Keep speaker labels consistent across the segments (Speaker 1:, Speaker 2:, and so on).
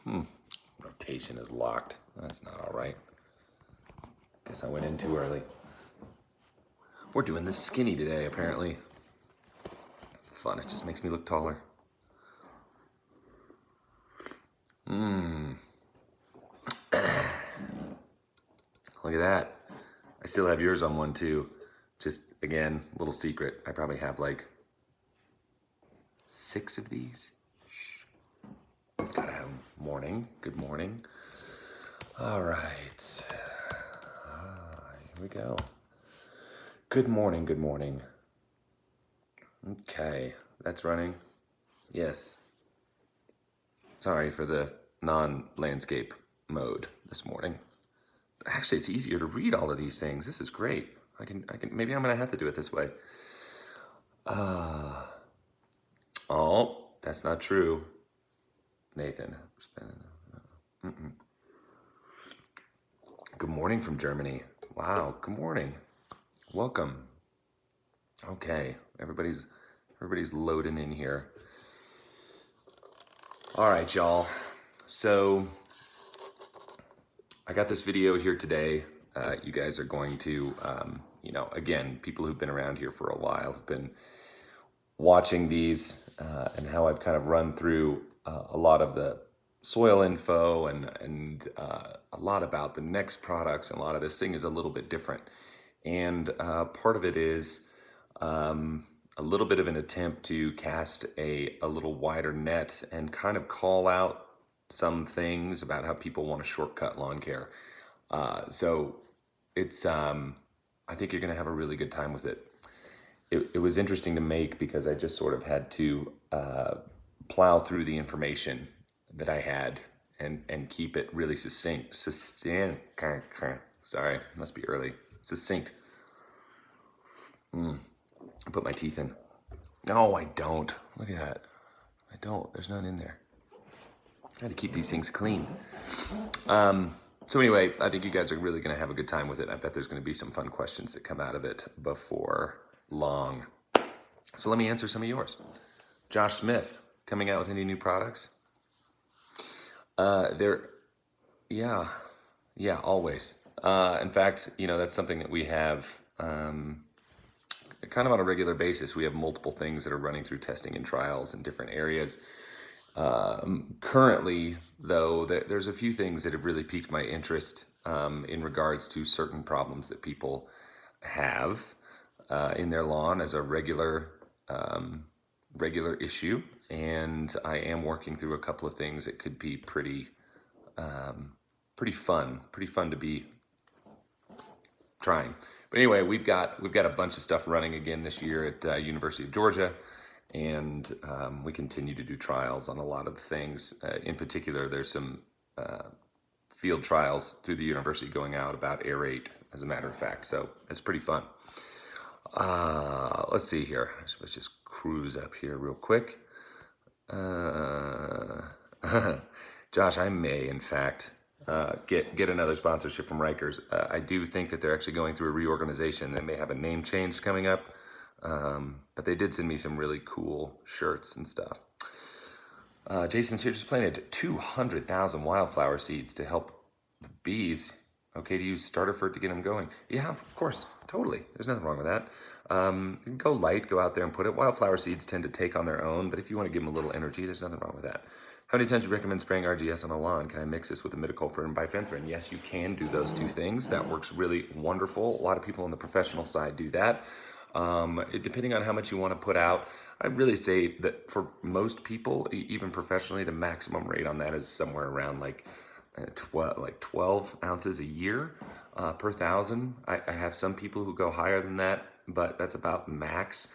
Speaker 1: Rotation is locked. That's not all right. Guess I went in too early. We're doing this skinny today, apparently. Fun, it just makes me look taller. Look at that. I still have yours on one too. Just, again, little secret. I probably have like 6 of these. Gotta have morning. Good morning. All right. Here we go. Good morning, good morning. Okay, that's running. Yes. Sorry for the non-landscape mode this morning. Actually, it's easier to read all of these things. This is great. I can. Maybe I'm gonna have to do it this way. Oh, that's not true, Nathan. Good morning from Germany. Wow. Good morning. Welcome. Okay, everybody's loading in here. All right, y'all. So I got this video here today. You guys are going to, again, people who've been around here for a while have been watching these and how I've kind of run through a lot of the soil info and a lot about the next products, and a lot of this thing is a little bit different. And part of it is a little bit of an attempt to cast a little wider net and kind of call out some things about how people want to shortcut lawn care. So it's, I think you're going to have a really good time with it. It was interesting to make because I just sort of had to plow through the information that I had and keep it really succinct. Sorry, must be early. Succinct. Put my teeth in. No, I don't. Look at that. I don't. There's none in there. I had to keep these things clean. So anyway, I think you guys are really going to have a good time with it. I bet there's going to be some fun questions that come out of it before long. So let me answer some of yours. Josh Smith, coming out with any new products? Yeah, always. In fact, that's something that we have kind of on a regular basis. We have multiple things that are running through testing and trials in different areas. Currently, though, there's a few things that have really piqued my interest in regards to certain problems that people have in their lawn as a regular issue. And I am working through a couple of things that could be pretty fun to be trying. But anyway, we've got a bunch of stuff running again this year at University of Georgia. And we continue to do trials on a lot of the things. In particular, there's some field trials through the university going out about aerate, as a matter of fact. So it's pretty fun. Let's see here. Let's just cruise up here real quick. Josh, I may, in fact, get another sponsorship from Rikers. I do think that they're actually going through a reorganization. They may have a name change coming up. But they did send me some really cool shirts and stuff. Jason's here, just planted 200,000 wildflower seeds to help the bees. Okay to use starter fruit to get them going. Yeah, of course, totally. There's nothing wrong with that. You can go light, go out there and put it. Wildflower seeds tend to take on their own, but if you want to give them a little energy, there's nothing wrong with that. How many times do you recommend spraying RGS on a lawn? Can I mix this with imidacloprid and bifenthrin? Yes, you can do those two things. That works really wonderful. A lot of people on the professional side do that. Depending on how much you want to put out, I'd really say that for most people, even professionally, the maximum rate on that is somewhere around like 12 ounces a year per 1,000. I have some people who go higher than that, but that's about max.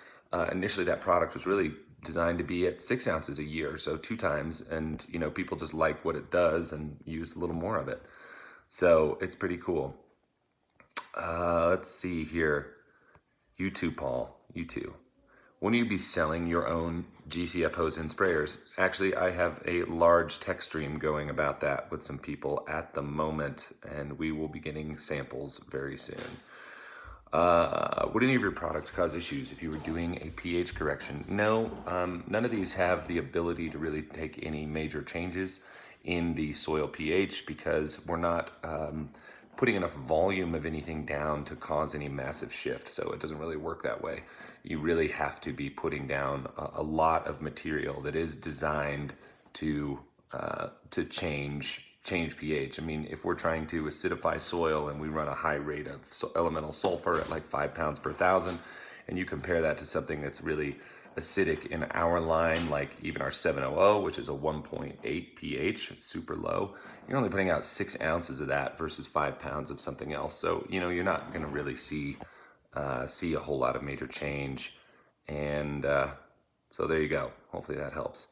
Speaker 1: Initially, that product was really designed to be at 6 ounces a year, so 2 times, and people just like what it does and use a little more of it. So it's pretty cool. Let's see here. You too, Paul. You too. When will you be selling your own GCF hose and sprayers? Actually, I have a large tech stream going about that with some people at the moment, and we will be getting samples very soon. Would any of your products cause issues if you were doing a pH correction? No, none of these have the ability to really take any major changes in the soil pH because we're not putting enough volume of anything down to cause any massive shift. So it doesn't really work that way. You really have to be putting down a lot of material that is designed to change pH. I mean, if we're trying to acidify soil and we run a high rate of elemental sulfur at like 5 pounds per thousand, and you compare that to something that's really acidic in our line, like even our 700, which is a 1.8 pH, it's super low, you're only putting out 6 ounces of that versus 5 pounds of something else. So, you know, you're not going to really see a whole lot of major change. And so there you go. Hopefully that helps.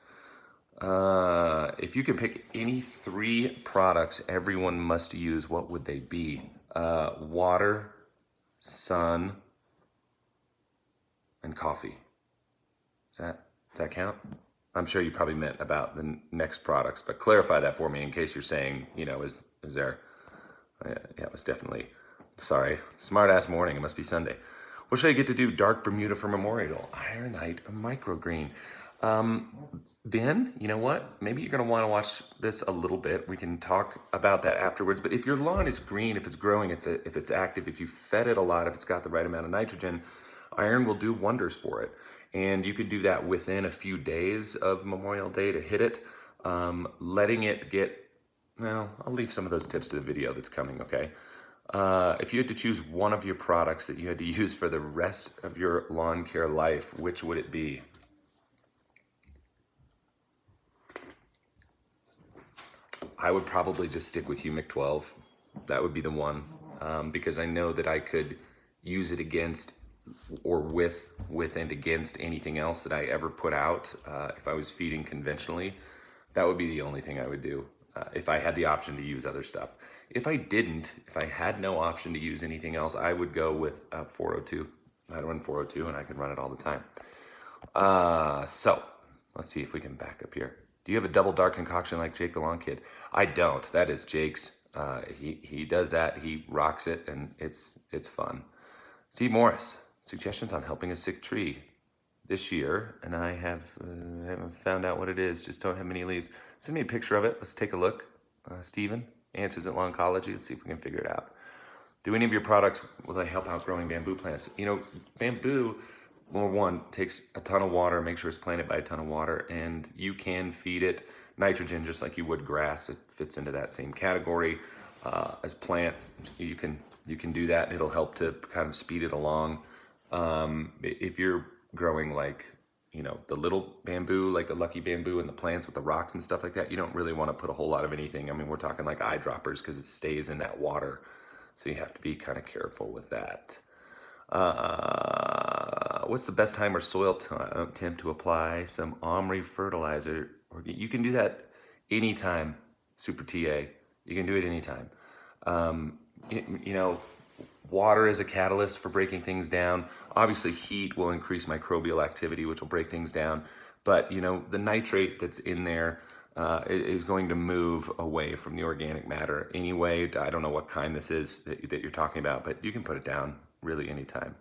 Speaker 1: If you could pick any 3 products everyone must use, what would they be? Water, sun, and coffee. Does that count? I'm sure you probably meant about the next products, but clarify that for me in case you're saying, you know, is there? Yeah, it was definitely, sorry, smart ass morning. It must be Sunday. What should I get to do? Dark Bermuda for Memorial, Ironite, microgreen. Ben, you know what? Maybe you're going to want to watch this a little bit. We can talk about that afterwards. But if your lawn is green, if it's growing, if it's active, if you fed it a lot, if it's got the right amount of nitrogen, iron will do wonders for it. And you could do that within a few days of Memorial Day to hit it. Letting it get, well, I'll leave some of those tips to the video that's coming, okay? If you had to choose one of your products that you had to use for the rest of your lawn care life, which would it be? I would probably just stick with Humic 12. That would be the one, because I know that I could use it against or with and against anything else that I ever put out. If I was feeding conventionally, that would be the only thing I would do if I had the option to use other stuff. If I didn't, if I had no option to use anything else, I would go with 402. I'd run 402 and I could run it all the time. So let's see if we can back up here. Do you have a double dark concoction like Jake the Lawn Kid? I don't. That is Jake's. He does that. He rocks it, and it's fun. Steve Morris, suggestions on helping a sick tree this year, and I haven't found out what it is. Just don't have many leaves. Send me a picture of it. Let's take a look. Steven, Answers at Lawncology. Let's see if we can figure it out. Do any of your products, will they help out growing bamboo plants? You know, bamboo, number one, takes a ton of water, make sure it's planted by a ton of water, and you can feed it nitrogen just like you would grass. It fits into that same category. As plants, you can do that, and it'll help to kind of speed it along. If you're growing like, you know, the little bamboo, like the lucky bamboo and the plants with the rocks and stuff like that, you don't really want to put a whole lot of anything. I mean, we're talking like eyedroppers because it stays in that water. So you have to be kind of careful with that. What's the best time or soil temp to apply some Omri fertilizer? Or you can do that anytime, Super TA. You can do it anytime. You know, water is a catalyst for breaking things down. Obviously, heat will increase microbial activity, which will break things down. But, you know, the nitrate that's in there is going to move away from the organic matter anyway. I don't know what kind this is that you're talking about, but you can put it down really anytime.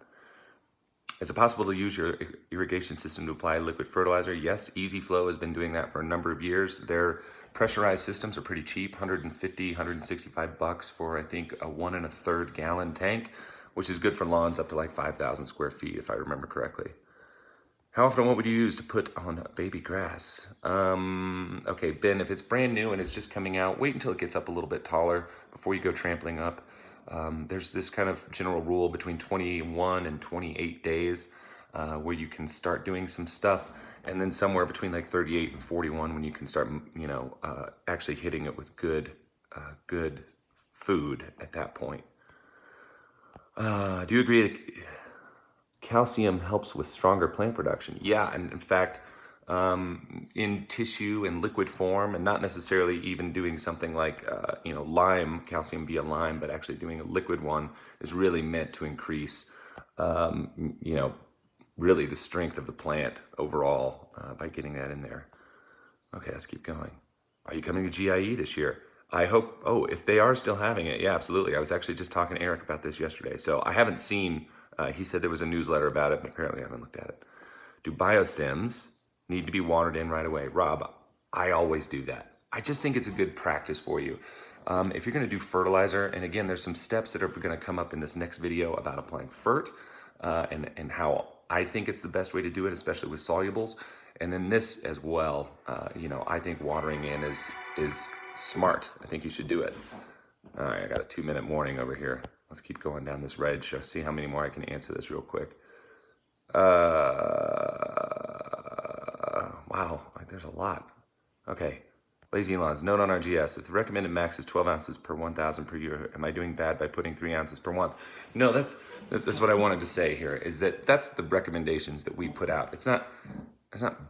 Speaker 1: Is it possible to use your irrigation system to apply liquid fertilizer? Yes, Easy Flow has been doing that for a number of years. Their pressurized systems are pretty cheap, 150, 165 bucks for, I think, a 1 1/3 gallon tank, which is good for lawns up to like 5,000 square feet, if I remember correctly. How often, what would you use to put on baby grass? Okay, Ben, if it's brand new and it's just coming out, wait until it gets up a little bit taller before you go trampling up. There's this kind of general rule between 21 and 28 days where you can start doing some stuff, and then somewhere between like 38 and 41 when you can start, you know, actually hitting it with good food at that point. Do you agree that calcium helps with stronger plant production? Yeah, and in fact, in tissue and liquid form, and not necessarily even doing something like, you know, lime, calcium via lime, but actually doing a liquid one is really meant to increase, you know, really the strength of the plant overall by getting that in there. Okay, let's keep going. Are you coming to GIE this year? I hope, oh, if they are still having it, yeah, absolutely. I was actually just talking to Eric about this yesterday. So I haven't seen, he said there was a newsletter about it, but apparently I haven't looked at it. Do biostems need to be watered in right away? Rob, I always do that. I just think it's a good practice for you. If you're gonna do fertilizer, and again, there's some steps that are gonna come up in this next video about applying fert and how I think it's the best way to do it, especially with solubles. And then this as well, you know, I think watering in is smart. I think you should do it. All right, I got a 2-minute warning over here. Let's keep going down this reg. See how many more I can answer this real quick. Wow, there's a lot. Okay, Lazy Lawns, note on RGS. If the recommended max is 12 ounces per 1,000 per year, am I doing bad by putting 3 ounces per month? No, that's what I wanted to say here, is that's the recommendations that we put out. It's not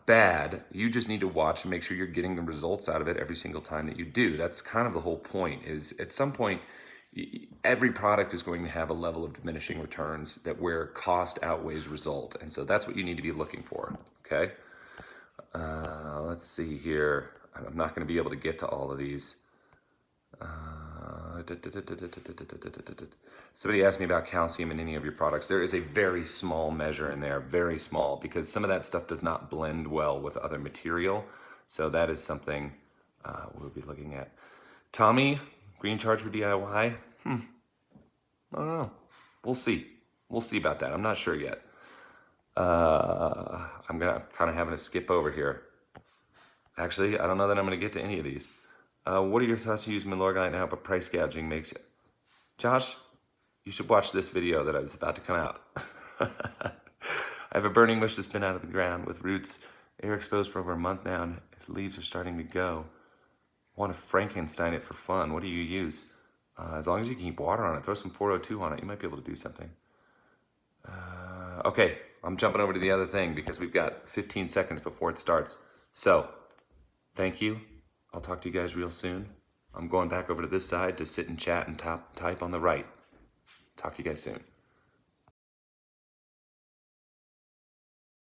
Speaker 1: bad. You just need to watch and make sure you're getting the results out of it every single time that you do. That's kind of the whole point, is at some point, every product is going to have a level of diminishing returns that where cost outweighs result. And so that's what you need to be looking for, okay? Let's see here. I'm not going to be able to get to all of these. Somebody asked me about calcium in any of your products. There is a very small measure in there, very small, because some of that stuff does not blend well with other material. So that is something we'll be looking at. Tommy, green charge for DIY? I don't know. We'll see. We'll see about that. I'm not sure yet. I'm kind of having to skip over here. Actually, I don't know that I'm going to get to any of these. What are your thoughts to use Milorganite and how price gouging makes it? Josh, you should watch this video that is about to come out. I have a burning bush that's been out of the ground with roots air exposed for over a month now, and its leaves are starting to go. Want to Frankenstein it for fun. What do you use? As long as you keep water on it, throw some 402 on it, you might be able to do something. Okay, I'm jumping over to the other thing because we've got 15 seconds before it starts. So, thank you. I'll talk to you guys real soon. I'm going back over to this side to sit and chat and type on the right. Talk to you guys soon.